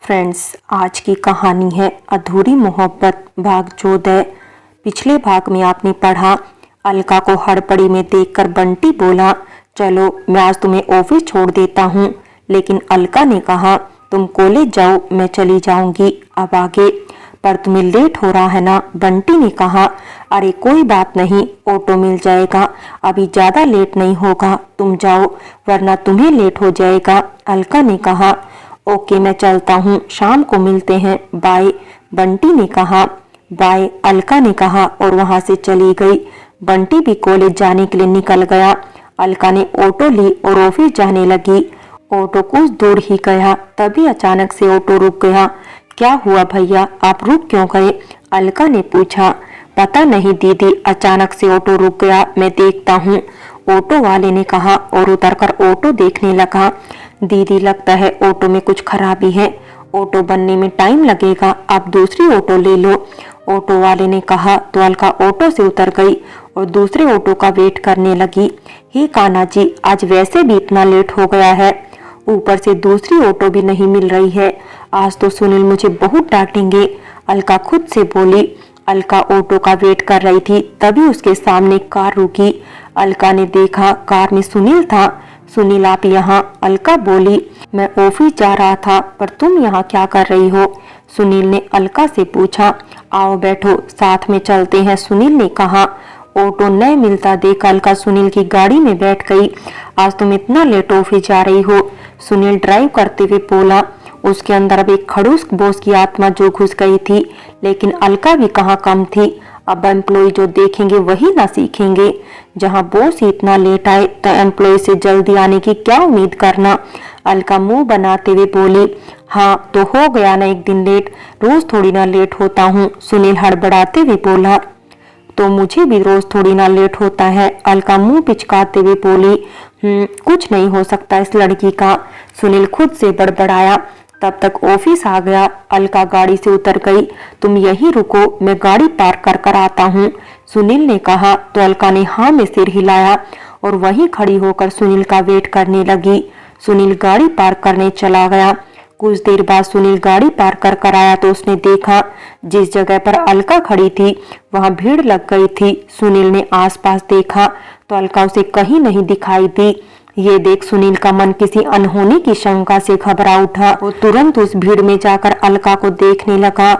Friends, आज की कहानी है अधूरी मोहब्बत भाग 14। पिछले भाग में आपने पढ़ा, अलका को हड़बड़ी में देखकर बंटी बोला, चलो मैं आज तुम्हें ऑफिस छोड़ देता हूँ। लेकिन अलका ने कहा, तुम कॉलेज जाओ, मैं चली जाऊंगी। अब आगे, पर तुम्हें लेट हो रहा है ना। बंटी ने कहा, अरे कोई बात नहीं, ऑटो मिल जाएगा, अभी ज्यादा लेट नहीं होगा, तुम जाओ वरना तुम्हें लेट हो जाएगा। अलका ने कहा, ओके मैं चलता हूँ, शाम को मिलते हैं, बाय। बंटी ने कहा, बाय। अलका ने कहा और वहां से चली गई। बंटी भी कॉलेज जाने के लिए निकल गया। अलका ने ऑटो ली और ऑफिस जाने लगी। ऑटो कुछ दूर ही गया, तभी अचानक से ऑटो रुक गया। क्या हुआ भैया, आप रुक क्यों गए? अलका ने पूछा। पता नहीं दीदी, अचानक से ऑटो रुक गया, मैं देखता हूँ, ऑटो वाले ने कहा और उतरकर ऑटो देखने लगा। दीदी, लगता है ऑटो में कुछ खराबी है, ऑटो बनने में टाइम लगेगा, आप दूसरी ऑटो ले लो, ऑटो वाले ने कहा। तो अलका ऑटो से उतर गई और दूसरे ऑटो का वेट करने लगी। हे कान्हा जी, आज वैसे भी इतना लेट हो गया है, ऊपर से दूसरी ऑटो भी नहीं मिल रही है, आज तो सुनील मुझे बहुत डांटेंगे, अलका खुद से बोली। अलका ऑटो का वेट कर रही थी, तभी उसके सामने कार रुकी। अलका ने देखा, कार में सुनील था। सुनील, आप यहाँ? अलका बोली, मैं ऑफिस जा रहा था, पर तुम यहाँ क्या कर रही हो? सुनील ने अलका से पूछा। आओ बैठो, साथ में चलते हैं, सुनील ने कहा। ऑटो नहीं मिलता देख अलका सुनील की गाड़ी में बैठ गई। आज तुम इतना लेट ऑफिस जा रही हो? सुनील ड्राइव करते हुए बोला। उसके अंदर अब एक खड़ूस बॉस की आत्मा जो घुस गई थी, लेकिन अलका भी कहाँ कम थी। अब एम्प्लॉय जो देखेंगे वही ना सीखेंगे। जहाँ बॉस ही इतना लेट आए तो एम्प्लॉय से जल्दी आने की क्या उम्मीद करना। अलका मुंह बनाते हुए बोली, हाँ तो हो गया ना एक दिन लेट, रोज थोड़ी ना लेट होता हूँ। सुनील हड़बड़ाते हुए बोला, तो मुझे भी रोज थोड़ी ना लेट होता है। अलका मुंह पिचकाते हुए बोली, कुछ नहीं हो सकता इस लड़की का। सुनील खुद से बड़बड़ाया। तब तक ऑफिस आ गया। अलका गाड़ी से उतर गई। तुम यहीं रुको, मैं गाड़ी पार्क कर कर आता हूँ, सुनील ने कहा। तो अलका ने हाँ में सिर हिलाया और वहीं खड़ी होकर सुनील का वेट करने लगी। सुनील गाड़ी पार्क करने चला गया। कुछ देर बाद सुनील गाड़ी पार्क कर कर आया तो उसने देखा, जिस जगह पर अलका खड़ी थी वहां भीड़ लग गई थी। सुनील ने आसपास देखा तो अलका उसे कहीं नहीं दिखाई दी। ये देख सुनील का मन किसी अनहोनी की शंका से घबरा उठा। वो तुरंत उस भीड़ में जाकर अलका को देखने लगा।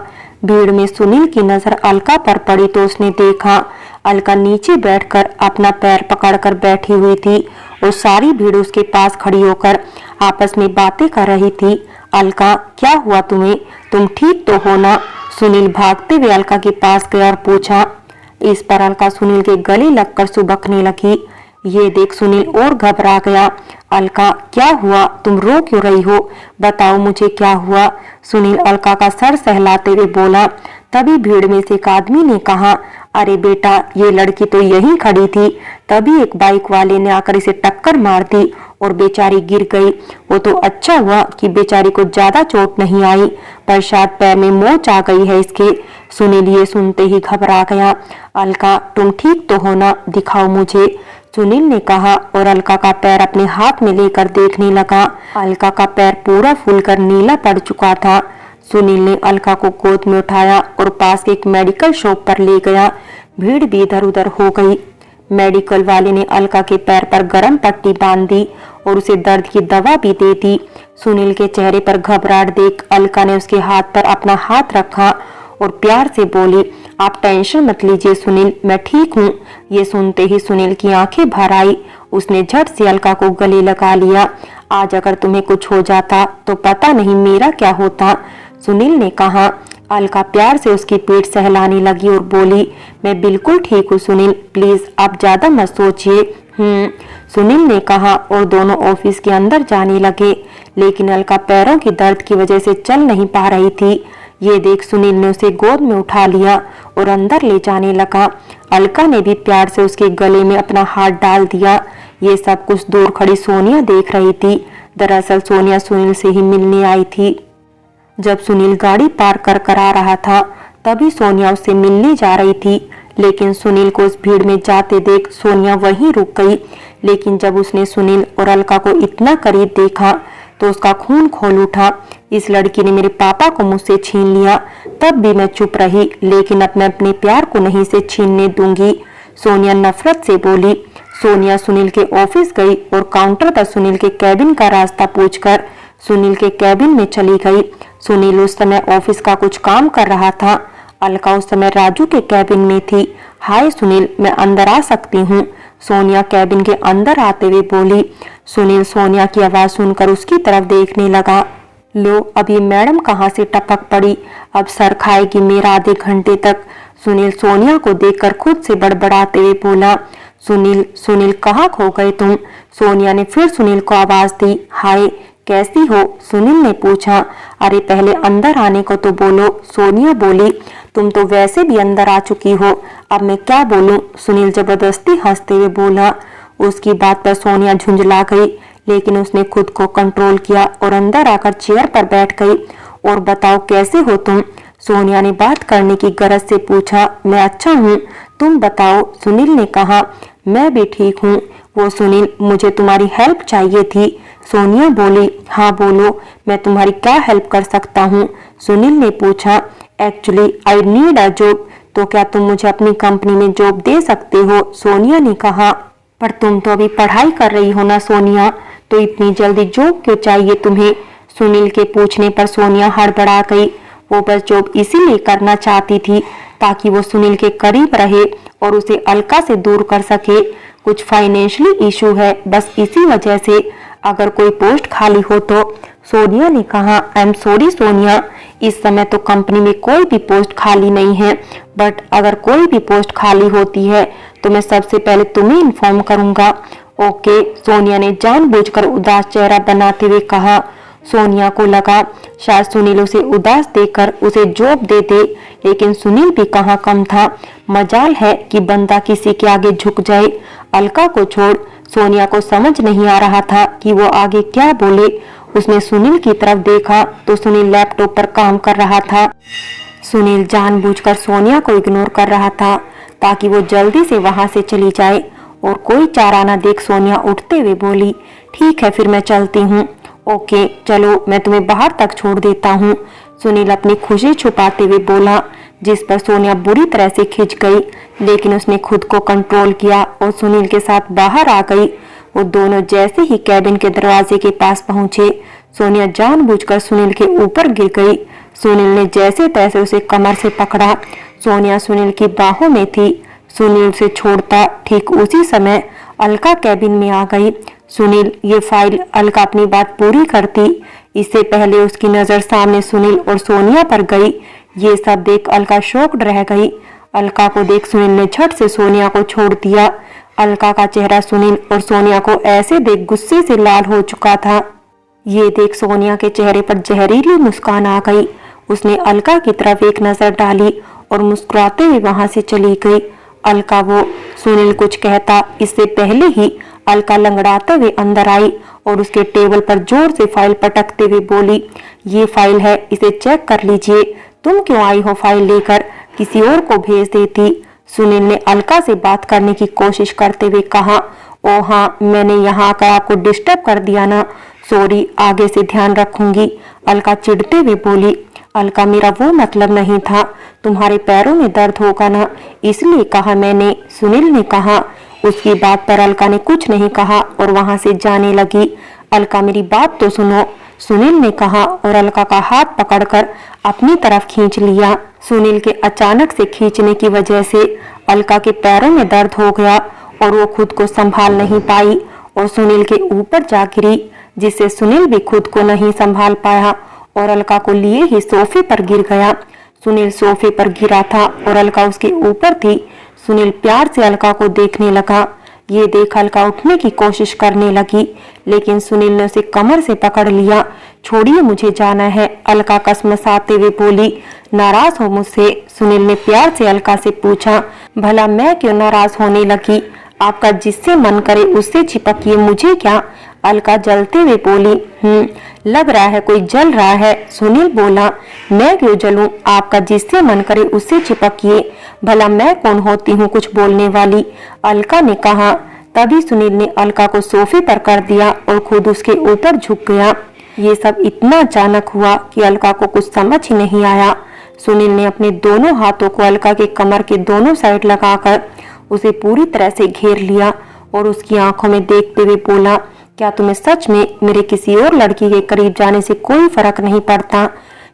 भीड़ में सुनील की नजर अलका पर पड़ी तो उसने देखा, अलका नीचे बैठकर अपना पैर पकड़कर बैठी हुई थी और सारी भीड़ उसके पास खड़ी होकर आपस में बातें कर रही थी। अलका, क्या हुआ तुम्हें? तुम ठीक तो हो ना? सुनील भागते हुए अलका के पास गया और पूछा। इस पर अलका सुनील के गले लगकर सुबकने लगी। ये देख सुनील और घबरा गया। अलका, क्या हुआ? तुम रो क्यों रही हो? बताओ मुझे क्या हुआ? सुनील अलका का सर सहलाते हुए बोला। तभी भीड़ में से एक आदमी ने कहा, अरे बेटा, ये लड़की तो यहीं खड़ी थी, तभी एक बाइक वाले ने आकर इसे टक्कर मार दी और बेचारी गिर गई। वो तो अच्छा हुआ कि बेचारी को ज्यादा चोट नहीं आई, पर शायद पैर में मोच आ गई है इसके। सुनील ये सुनते ही घबरा गया। अलका, तुम ठीक तो हो ना? दिखाओ मुझे, सुनील ने कहा और अलका का पैर अपने हाथ में लेकर देखने लगा। अलका का पैर पूरा फूलकर नीला पड़ चुका था। सुनील ने अलका को गोद में उठाया और पास के एक मेडिकल शॉप पर ले गया। भीड़ भी इधर उधर हो गई। मेडिकल वाले ने अलका के पैर पर गर्म पट्टी बांध दी और उसे दर्द की दवा भी दे दी। सुनील के चेहरे पर घबराहट देख अलका ने उसके हाथ पर अपना हाथ रखा और प्यार से बोली, आप टेंशन मत लीजिए सुनील, मैं ठीक हूँ। ये सुनते ही सुनील की आंखें भर आई। उसने झट से अलका को गले लगा लिया। आज अगर तुम्हें कुछ हो जाता तो पता नहीं मेरा क्या होता, सुनील ने कहा। अलका प्यार से उसकी पीठ सहलाने लगी और बोली, मैं बिल्कुल ठीक हूँ सुनील, प्लीज आप ज्यादा मत सोचिए। सुनील ने कहा और दोनों ऑफिस के अंदर जाने लगे। लेकिन अलका पैरों की दर्द की वजह से चल नहीं पा रही थी। ये देख सुनील ने उसे गोद में उठा लिया और अंदर ले जाने लगा। अलका ने भी प्यार से उसके गले में अपना हाथ डाल दिया। ये सब कुछ दूर खड़ी सोनिया देख रही थी। दरअसल सोनिया सुनील से ही मिलने आई थी। जब सुनील गाड़ी पार कर कर आ रहा था, तभी सोनिया उससे मिलने जा रही थी। लेकिन सुनील को उस भीड़ में जाते देख सोनिया वहीं रुक गई। लेकिन जब उसने सुनील और अलका को इतना करीब देखा तो उसका खून खोल उठा। इस लड़की ने मेरे पापा को मुझसे छीन लिया, तब भी मैं चुप रही, लेकिन अब मैं अपने प्यार को नहीं से छीनने दूंगी, सोनिया नफरत से बोली। सोनिया सुनील के ऑफिस गई और काउंटर पर सुनील के कैबिन का रास्ता पूछकर सुनील के कैबिन में चली गई। सुनील उस समय ऑफिस का कुछ काम कर रहा था। अलका उस समय राजू के कैबिन में थी। हाय सुनील, मैं अंदर आ सकती हूँ? सोनिया कैबिन के अंदर आते हुए बोली। सुनील सोनिया की आवाज सुनकर उसकी तरफ देखने लगा। लो, अब ये मैडम कहाँ से टपक पड़ी, अब सर खाएगी मेरा आधे घंटे तक। सुनील सोनिया को देखकर खुद से बड़बड़ाते हुए बोला। सुनील, सुनील कहाँ खो गए तुम? सोनिया ने फिर सुनील को आवाज दी। हाय, कैसी हो? सुनील ने पूछा। अरे पहले अंदर आने को तो बोलो, सोनिया बोली। तुम तो वैसे भी अंदर आ चुकी हो, अब मैं क्या बोलूं? सुनील जबरदस्ती हंसते हुए बोला। उसकी बात पर सोनिया झुंझला गई, लेकिन उसने खुद को कंट्रोल किया और अंदर आकर चेयर पर बैठ गई। और बताओ कैसे हो तुम? सोनिया ने बात करने की गरज से पूछा। मैं अच्छा हूँ, तुम बताओ? सुनील ने कहा। मैं भी ठीक हूँ। वो सुनील, मुझे तुम्हारी हेल्प चाहिए थी। सोनिया बोली। हाँ बोलो, मैं तुम्हारी क्या हेल्प कर सकता हूँ? सुनील ने पूछा। Actually I need a job, तो क्या तुम मुझे अपनी कंपनी में जॉब दे सकते हो? सोनिया ने कहा। पर तुम तो अभी पढ़ाई कर रही हो ना सोनिया, तो इतनी जल्दी जॉब क्यों चाहिए तुम्हें? सुनील के पूछने पर सोनिया हड़बड़ा गई। वो बस जॉब इसीलिए करना चाहती थी ताकि वो सुनील के करीब रहे और उसे अलका से दूर कर सके। कुछ फाइनेंशियली इशू है, बस इसी वजह से। अगर कोई पोस्ट खाली हो तो? सोनिया ने कहा। आई एम सॉरी सोनिया, इस समय तो कंपनी में कोई भी पोस्ट खाली नहीं है, बट अगर कोई भी पोस्ट खाली होती है तो मैं सबसे पहले तुम्हें इन्फॉर्म करूंगा। ओके, सोनिया ने जानबूझकर उदास चेहरा बनाते हुए कहा। सोनिया को लगा शायद सुनील उसे उदास देखकर उसे जॉब दे दे, लेकिन सुनील भी कहाँ कम था। मजाल है कि बंदा किसी के आगे झुक जाए। अलका को छोड़ सोनिया को समझ नहीं आ रहा था कि वो आगे क्या बोले। उसने सुनील की तरफ देखा तो सुनील लैपटॉप पर काम कर रहा था। सुनील जानबूझकर सोनिया को इग्नोर कर रहा था ताकि वो जल्दी से वहां से चली जाए। और कोई चारा न देख सोनिया उठते हुए बोली। ठीक है, फिर मैं चलती हूँ। ओके चलो, मैं तुम्हें बाहर तक छोड़ देता हूँ, सुनील अपनी खुशी छुपाते हुए बोला, जिस पर सोनिया बुरी तरह से खिंच गई, लेकिन उसने खुद को कंट्रोल किया और सुनील के साथ बाहर आ गई। वो दोनों जैसे ही कैबिन के दरवाजे के पास पहुंचे, सोनिया जानबूझकर सुनील के ऊपर गिर गई। सुनील ने जैसे तैसे उसे कमर से पकड़ा। सोनिया सुनील की बाहों में थी। सुनील उसे छोड़ता ठीक उसी समय अलका कैबिन में आ गई। सुनील, ये फाइल। अलका अपनी बात पूरी करती इससे पहले उसकी नजर सामने सुनील और सोनिया पर गई। ये सब देख अलका शॉक्ड रह गई। अलका को देख सुनील ने झट से सोनिया को छोड़ दिया। अलका का चेहरा सुनील और सोनिया को ऐसे देख गुस्से से लाल हो चुका था। ये देख सोनिया के चेहरे पर जहरीली मुस्कान आ गई। उसने अलका की तरफ एक नजर डाली और मुस्कुराते हुए वहां से चली गई। अलका वो, सुनील कुछ कहता इससे पहले ही अलका लंगड़ाते हुए अंदर आई और उसके टेबल पर जोर से फाइल पटकते हुए बोली, ये फाइल है, इसे चेक कर लीजिए। तुम क्यों आई हो फाइल लेकर? किसी और को भेज देती। सुनील ने अलका से बात करने की कोशिश करते हुए कहा। ओ हाँ, मैंने यहाँ आकर आपको डिस्टर्ब कर दिया ना, सॉरी, आगे से ध्यान रखूंगी, अलका चिढ़ते हुए बोली। अलका, मेरा वो मतलब नहीं था, तुम्हारे पैरों में दर्द होगा ना, इसलिए कहा मैंने, सुनील ने कहा। उसकी बात पर अलका ने कुछ नहीं कहा और वहां से जाने लगी। अलका, मेरी बात तो सुनो, सुनील ने कहा और अलका का हाथ पकड़कर अपनी तरफ खींच लिया। सुनील के अचानक से खींचने की वजह से अलका के पैरों में दर्द हो गया और वो खुद को संभाल नहीं पाई और सुनील के ऊपर जा गिरी, जिससे सुनील भी खुद को नहीं संभाल पाया और अलका को लिए ही सोफे पर गिर गया। सुनील सोफे पर गिरा था और अलका उसके ऊपर थी। सुनील प्यार से अलका को देखने लगा। ये देख अलका उठने की कोशिश करने लगी, लेकिन सुनील ने उसे कमर से पकड़ लिया। छोड़िए, मुझे जाना है, अलका कसमसाते हुए बोली। नाराज हो मुझसे? सुनील ने प्यार से अलका से पूछा। भला मैं क्यों नाराज होने लगी? आपका जिससे मन करे उससे चिपकिए, मुझे क्या? अलका जलते हुए बोली। लग रहा है कोई जल रहा है, सुनील बोला। मैं क्यों जलूं? आपका जिससे मन करे उससे चिपकिए, भला मैं कौन होती हूँ कुछ बोलने वाली, अलका ने कहा। तभी सुनील ने अलका को सोफे पर कर दिया और खुद उसके ऊपर झुक गया। ये सब इतना अचानक हुआ कि अलका को कुछ समझ ही नहीं आया। सुनील ने अपने दोनों हाथों को अलका के कमर के दोनों साइड लगाकर उसे पूरी तरह से घेर लिया और उसकी आंखों में देखते हुए बोला, क्या तुम्हें सच में मेरे किसी और लड़की के करीब जाने से कोई फर्क नहीं पड़ता?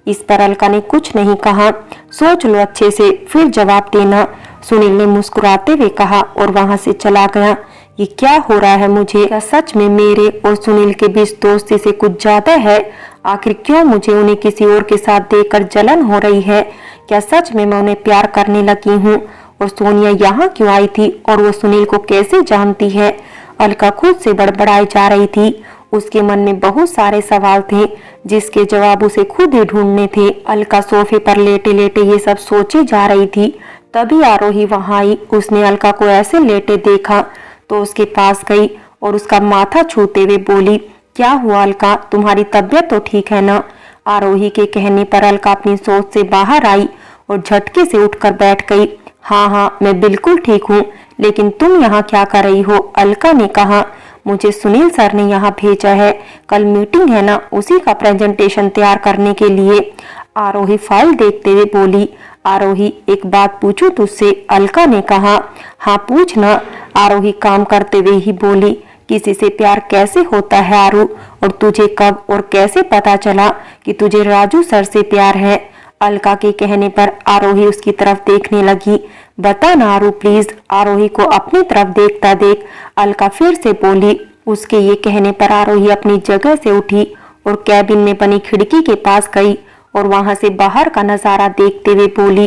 इस पर अलका ने कुछ नहीं कहा। सोच लो अच्छे से, फिर जवाब देना, सुनील ने मुस्कुराते हुए कहा और वहां से चला गया। ये क्या हो रहा है मुझे? क्या सच में मेरे और सुनील के बीच दोस्ती से कुछ ज्यादा है? आखिर क्यों मुझे उन्हें किसी और के साथ देखकर जलन हो रही है? क्या सच में मैं उन्हें प्यार करने लगी हूँ? और सोनिया यहाँ क्यों आई थी और वो सुनील को कैसे जानती है? अलका खुद से बड़बड़ाई जा रही थी। उसके मन में बहुत सारे सवाल थे जिसके जवाब उसे खुद ही ढूंढने थे। अलका सोफे पर लेटे लेटे ये सब सोचे जा रही थी। तभी आरोही वहां आई। उसने अलका को ऐसे लेटे देखा तो उसके पास गई और उसका माथा छूते हुए बोली, क्या हुआ अलका, तुम्हारी तबीयत तो ठीक है ना? आरोही के कहने पर अलका अपनी सोच से बाहर आई और झटके से उठकर बैठ गई। हाँ, मैं बिल्कुल ठीक हूँ, लेकिन तुम यहाँ क्या कर रही हो? अलका ने कहा, मुझे सुनील सर ने यहाँ भेजा है, कल मीटिंग है ना, उसी का प्रेजेंटेशन तैयार करने के लिए। आरोही फाइल देखते हुए बोली, आरोही एक बात पूछूं तुझसे? अलका ने कहा, हाँ पूछना। आरोही काम करते हुए ही बोली, किसी से प्यार कैसे होता है आरू, और तुझे कब और कैसे पता चला कि तुझे राजू सर से प्यार है? अलका के कहने पर आरोही उसकी तरफ देखने लगी। बता ना आरू प्लीज। आरोही को अपनी तरफ देखता देख अलका फिर से बोली। उसके ये कहने पर आरोही अपनी जगह से उठी और कैबिन में बनी खिड़की के पास गई और वहां से बाहर का नजारा देखते हुए बोली,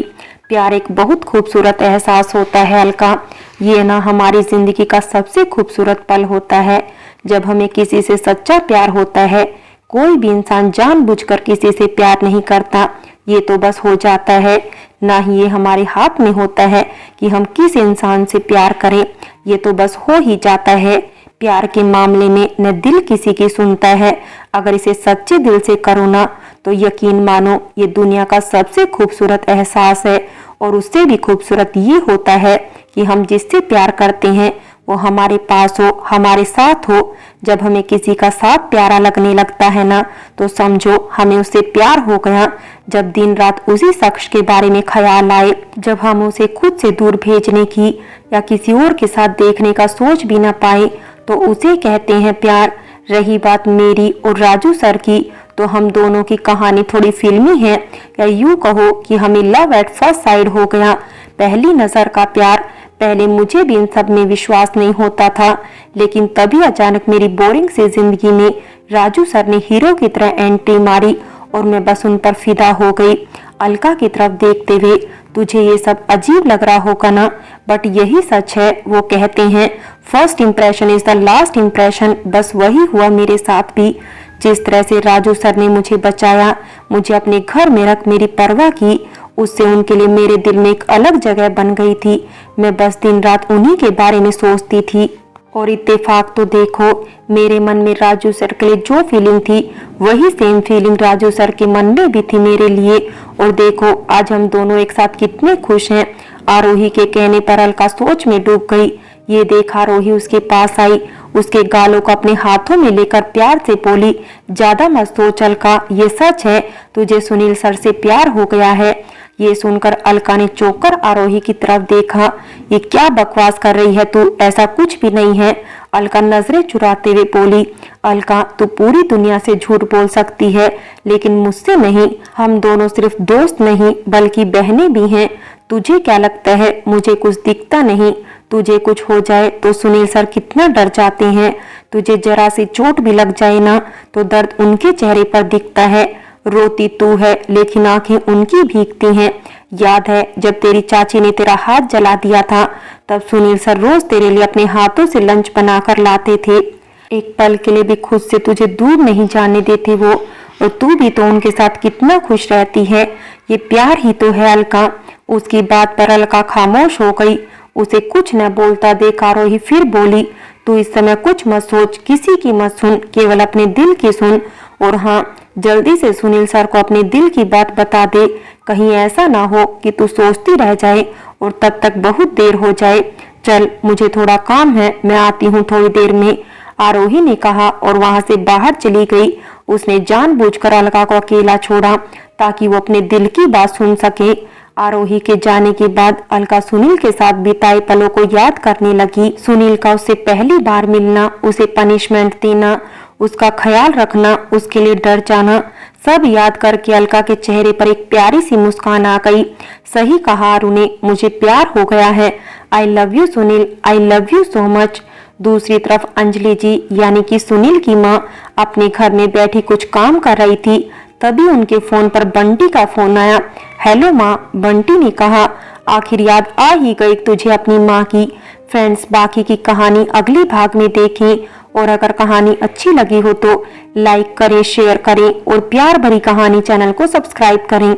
प्यार एक बहुत खूबसूरत एहसास होता है अलका। ये ना हमारी जिंदगी का सबसे खूबसूरत पल होता है जब हमें किसी से सच्चा प्यार होता है। कोई भी इंसान जानबूझकर किसी से प्यार नहीं करता, ये तो बस हो जाता है। ना ही ये हमारे हाथ में होता है कि हम किस इंसान से प्यार करें, ये तो बस हो ही जाता है। प्यार के मामले में न दिल किसी की सुनता है। अगर इसे सच्चे दिल से करो ना तो यकीन मानो ये दुनिया का सबसे खूबसूरत एहसास है। और उससे भी खूबसूरत ये होता है कि हम जिससे प्यार करते हैं वो हमारे पास हो, हमारे साथ हो। जब हमें किसी का साथ प्यारा लगने लगता है ना तो समझो हमें उससे प्यार हो गया। जब दिन रात उसी शख्स के बारे में ख्याल आए, जब हम उसे खुद से दूर भेजने की या किसी और के साथ देखने का सोच भी ना पाए तो उसे कहते हैं प्यार। रही बात मेरी और राजू सर की, तो हम दोनों की कहानी थोड़ी फिल्मी है, या यूं कहो कि हमें लव एट फर्स्ट साइड हो गया, पहली नजर का प्यार। पहले मुझे भी इन सब में विश्वास नहीं होता था, लेकिन तभी अचानक मेरी बोरिंग सी जिंदगी में राजू सर ने हीरो की तरह एंट्री मारी और मैं बस उन पर फिदा हो गई। अलका की तरफ देखते हुए, तुझे ये सब अजीब लग रहा होगा ना, बट यही सच है। वो कहते हैं first impression is the last impression. बस वही हुआ मेरे साथ भी। जिस तरह से राजू सर ने मुझे बचाया, मुझे अपने घर में रख मेरी परवाह की, उससे उनके लिए मेरे दिल में एक अलग जगह बन गई थी। मैं बस दिन रात उन्हीं के बारे में सोचती थी। और इत्तेफाक तो देखो, मेरे मन में राजू सर के लिए जो फीलिंग थी वही सेम फीलिंग राजू सर के मन में भी थी मेरे लिए। और देखो आज हम दोनों एक साथ कितने खुश हैं। आरोही के कहने पर अलका सोच में डूब गई। ये देख आरोही उसके पास आई, उसके गालों को अपने हाथों में लेकर प्यार से बोली, ज्यादा मत सोच अलका, ये सच है, तुझे सुनील सर से प्यार हो गया है। ये सुनकर अलका ने चौंक कर आरोही की तरफ देखा। ये क्या बकवास कर रही है तू, ऐसा कुछ भी नहीं है। अलका नजरें चुराते हुए बोली, अलका तू पूरी दुनिया से झूठ बोल सकती है लेकिन मुझसे नहीं। हम दोनों सिर्फ दोस्त नहीं बल्कि बहनें भी हैं। तुझे क्या लगता है मुझे कुछ दिखता नहीं? तुझे कुछ हो जाए तो सुनील सर कितना डर जाते हैं। तुझे जरा सी चोट भी लग जाए ना तो दर्द उनके चेहरे पर दिखता है। रोती तू है लेकिन आंखें उनकी भीगती हैं। याद है जब तेरी चाची ने तेरा हाथ जला दिया था, तब सुनील सर रोज तेरे लिए अपने हाथों से लंच बनाकर लाते थे। एक पल के लिए भी खुद से तुझे दूर नहीं जाने देते वो, और तू भी तो उनके साथ कितना खुश रहती है। ये प्यार ही तो है अलका। उसकी बात पर अलका खामोश हो गई। उसे कुछ न बोलता देख आरोही फिर बोली, तू इस समय कुछ मत सोच, किसी की मत सुन, केवल अपने दिल की सुन। और हाँ, जल्दी से सुनील सर को अपने दिल की बात बता दे। कहीं ऐसा ना हो कि तू सोचती रह जाए और तब तक बहुत देर हो जाए। चल मुझे थोड़ा काम है, मैं आती हूँ थोड़ी देर में, आरोही ने कहा और वहां से बाहर चली गई। उसने जानबूझकर अलका को अकेला छोड़ा ताकि वो अपने दिल की बात सुन सके। आरोही के जाने के बाद अलका सुनील के साथ बिताए पलों को याद करने लगी। सुनील का उससे पहली बार मिलना, उसे पनिशमेंट देना, उसका ख्याल रखना, उसके लिए डर जाना, सब याद करके अलका के चेहरे पर एक प्यारी सी मुस्कान आ गई। सही कहा आरू ने, मुझे प्यार हो गया है। I love you Sunil, I love you so much. दूसरी तरफ अंजलि जी यानी कि सुनील की माँ अपने घर में बैठी कुछ काम कर रही थी। तभी उनके फोन पर बंटी का फोन आया। हेलो माँ, बंटी ने कहा, आखिर याद आ ही गई तुझे अपनी माँ की। फ्रेंड्स, बाकी की कहानी अगले भाग में देखें और अगर कहानी अच्छी लगी हो तो लाइक करें, शेयर करें और प्यार भरी कहानी चैनल को सब्सक्राइब करें।